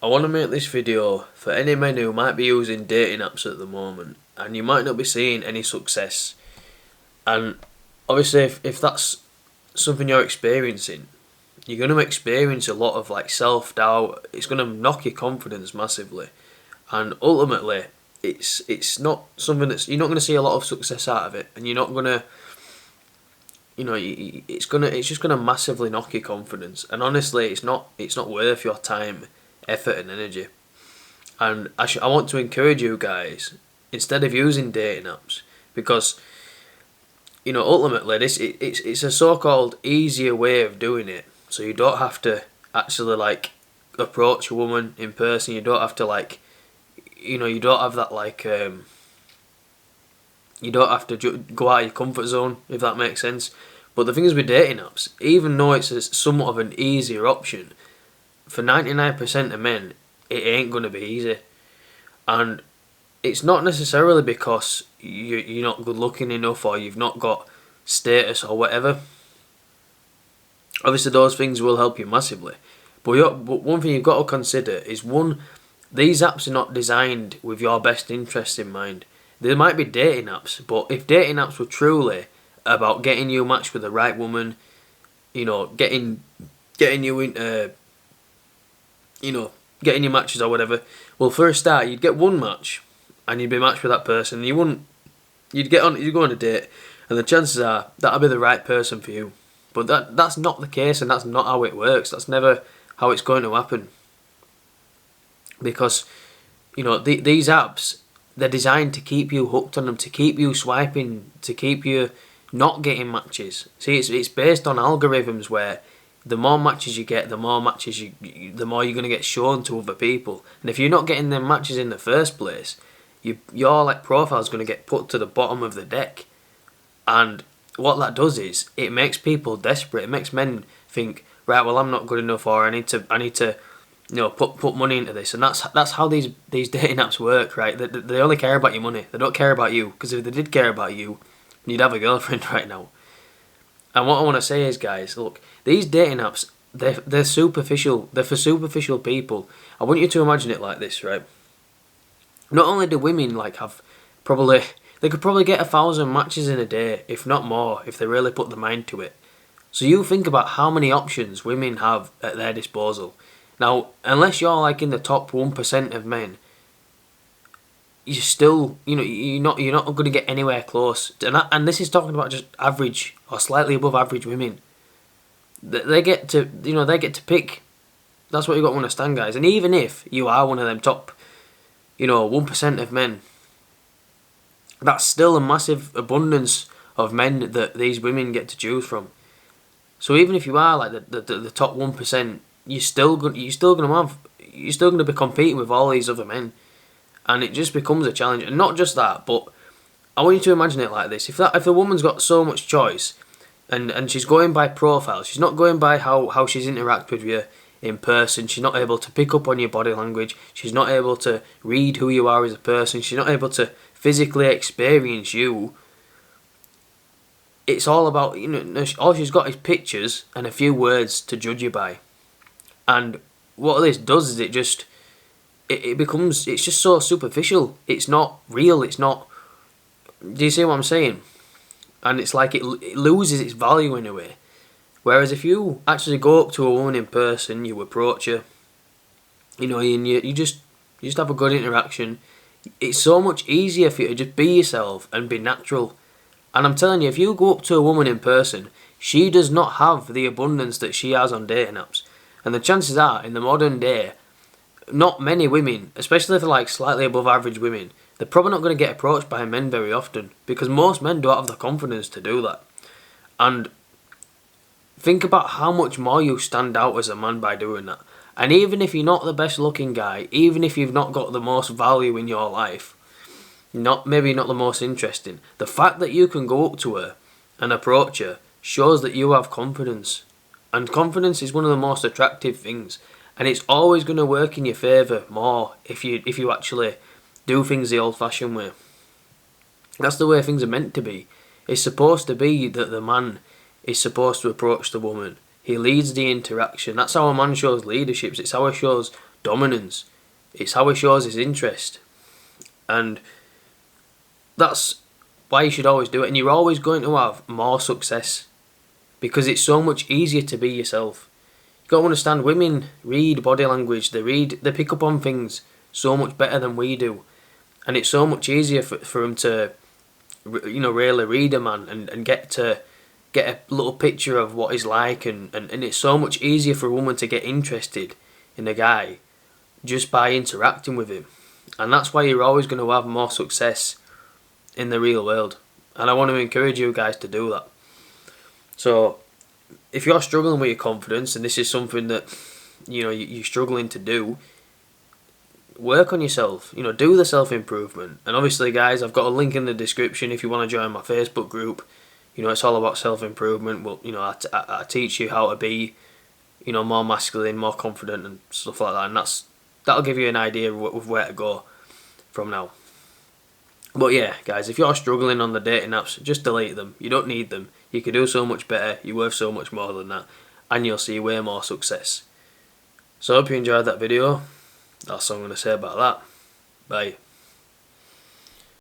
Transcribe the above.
I want to make this video for any men who might be using dating apps at the moment and you might not be seeing any success. And obviously if that's something you're experiencing, you're going to experience a lot of like self-doubt. It's going to knock your confidence massively. And ultimately, it's not something that's, you're not going to see a lot of success out of it, and you're not going to, it's just going to massively knock your confidence. And honestly, it's not worth your time, effort and energy. And I want to encourage you guys, instead of using dating apps, because ultimately it's a so-called easier way of doing it. So you don't have to actually like approach a woman in person. You don't have to like, you don't have that like you don't have to go out of your comfort zone, if that makes sense. But the thing is with dating apps, even though it's somewhat of an easier option, for 99% of men, it ain't going to be easy. And it's not necessarily because you're not good looking enough or you've not got status or whatever. Obviously those things will help you massively. But one thing you've got to consider is, one, these apps are not designed with your best interests in mind. There might be dating apps, but if dating apps were truly about getting you matched with the right woman, getting you into, getting your matches or whatever, well, for a start, you'd get one match and you'd be matched with that person, and you'd go on a date, and the chances are that'll be the right person for you. But that's not the case, and that's not how it works. That's never how it's going to happen. Because, these apps, they're designed to keep you hooked on them, to keep you swiping, to keep you not getting matches. See, it's based on algorithms where the more matches you get, the more the more you're going to get shown to other people. And if you're not getting them matches in the first place, your like profile's going to get put to the bottom of the deck. And what that does is it makes people desperate. It makes men think, right, well, I'm not good enough, or I need to put money into this. And that's how these dating apps work, right? They only care about your money. They don't care about you, because if they did care about you, you'd have a girlfriend right now. And what I want to say is, guys, look, these dating apps, they're superficial. They're for superficial people. I want you to imagine it like this, right? Not only do women like have they could probably get 1,000 matches in a day, if not more, if they really put the mind to it. So you think about how many options women have at their disposal. Now, unless you're like in the top 1% of men, you're still, you're not going to get anywhere close. And this is talking about just average or slightly above average women. They get to pick. That's what you got to understand, guys. And even if you are one of them top, 1% of men, that's still a massive abundance of men that these women get to choose from. So even if you are like the top 1%, you're still going to be competing with all these other men, and it just becomes a challenge. And not just that, but I want you to imagine it like this: if a woman's got so much choice, and she's going by profile, she's not going by how she's interacted with you in person. She's not able to pick up on your body language. She's not able to read who you are as a person. She's not able to physically experience you. It's all about, all she's got is pictures and a few words to judge you by. And what this does is it's just so superficial. It's not real. It's not, do you see what I'm saying? And it's like it loses its value in a way. Whereas if you actually go up to a woman in person, you approach her, and you just have a good interaction, it's so much easier for you to just be yourself and be natural. And I'm telling you, if you go up to a woman in person, she does not have the abundance that she has on dating apps. And the chances are, in the modern day, not many women, especially if they're like slightly above average women, they're probably not going to get approached by men very often, because most men don't have the confidence to do that. And think about how much more you stand out as a man by doing that. And even if you're not the best looking guy, even if you've not got the most value in your life, maybe not the most interesting, the fact that you can go up to her and approach her shows that you have confidence. And confidence is one of the most attractive things, and it's always going to work in your favour more if you actually do things the old fashioned way. That's the way things are meant to be. It's supposed to be that the man is supposed to approach the woman. He leads the interaction. That's how a man shows leadership. It's how he shows dominance. It's how he shows his interest. And that's why you should always do it. And you're always going to have more success because it's so much easier to be yourself. You got to understand, women read body language. They pick up on things so much better than we do. And it's so much easier for them to, really read a man and get a little picture of what he's like. And it's so much easier for a woman to get interested in a guy just by interacting with him. And that's why you're always going to have more success in the real world. And I want to encourage you guys to do that. So, if you're struggling with your confidence, and this is something that, you're struggling to do, work on yourself. Do the self-improvement. And obviously, guys, I've got a link in the description if you want to join my Facebook group. It's all about self-improvement. Well, I teach you how to be, more masculine, more confident and stuff like that. And that'll give you an idea of where to go from now. But yeah, guys, if you're struggling on the dating apps, just delete them. You don't need them. You can do so much better. You're worth so much more than that. And you'll see way more success. So I hope you enjoyed that video. That's all I'm going to say about that. Bye.